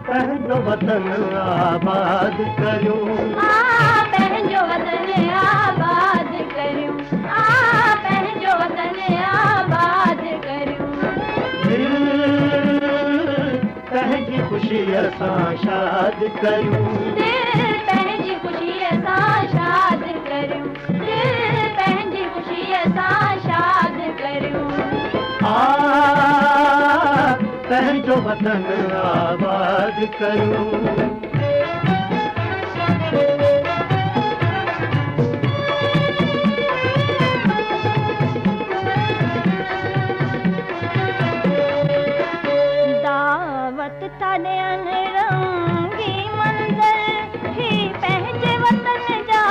पंहिंजो वतन आबाद करियूं, पंहिंजो वतन आबाद करियूं, पंहिंजो वतन आबाद करियूं। पंहिंजी ख़ुशीअ सां शाद करियूं, पंहिंजी ख़ुशीअ सां शाद करियूं, पंहिंजी ख़ुशीअ सां शाद करियूं। पंहिंजो वतन आबाद करियूं। दावत था ॾियनि रंगी मंज़र, ही पंहिंजे वतन जा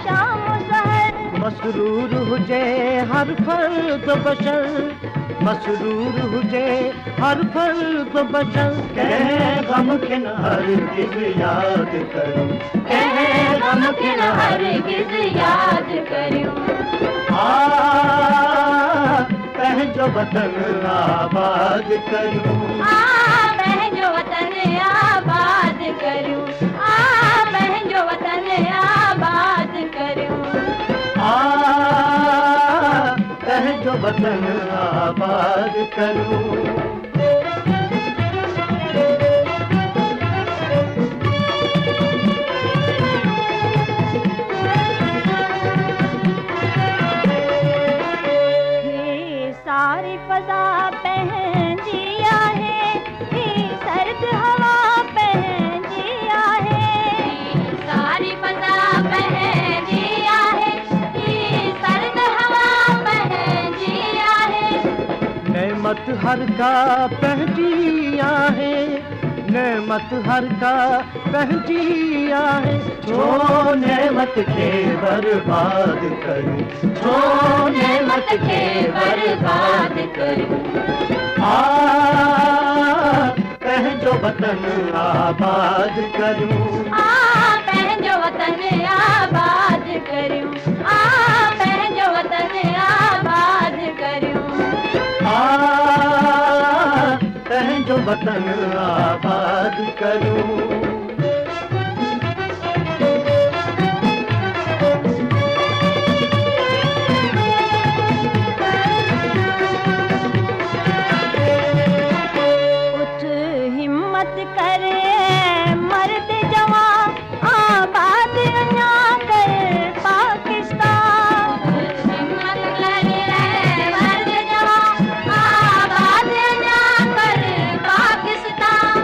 शाम सहर। मसरूर हुजे हर फर्द बशर, मसरूर हुजे हर फर्द बशर। कंहिं ग़म खे न हरगिज़ याद करियूं, कंहिं ग़म खे न हरगिज़ याद करियूं। पंहिंजो वतन आबाद करियूं, पंहिंजो वतन आबाद करियूं, पंहिंजो वतन आबाद करियूं। पंहिंजो वतन आबाद करियूं। सारी फ़ज़ा पंहिंजी आहे, ही सर्द हवा पंहिंजी आहे। सारी फ़ज़ा पंहिंजी आहे, ही सर्द हवा पंहिंजी आहे। नेमत हर का पंहिंजी आहे, नेमत हर का पंहिंजी आहे। छो नेमत खे बर्बाद करूं, छो नेमत खे बर्बाद करूं। पंहिंजो वतन आबाद करूं, पंहिंजो वतन आबाद करियूं, पंहिंजो वतन आबाद करियूं। पंहिंजो वतन आबाद करूं। हिम्मत करे मर्द जवान, आबाद अञा कर पाकिस्तान। हिम्मत करे मर्द जवान, आबाद अञा कर पाकिस्तान।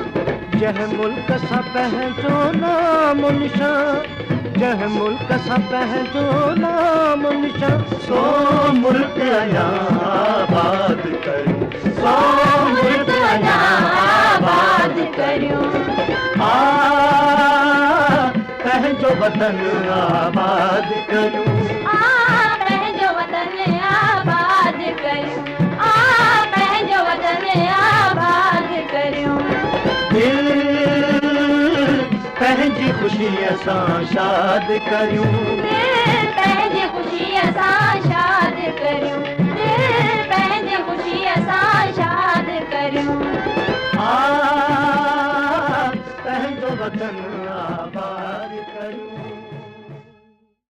जंहिं मुल्क सां पंहिंजो नाम निशान, जंहिं मुल्क सां पंहिंजो नाम निशान। सो मुल्क अञा आबाद करियूं, सो मुल्क अञा आबाद करियूं। पंहिंजो वतन आबाद करियूं, पंहिंजो वतन आबाद करियूं, पंहिंजो वतन आबाद करियूं। पंहिंजी ख़ुशीअ सां शाद करियूं।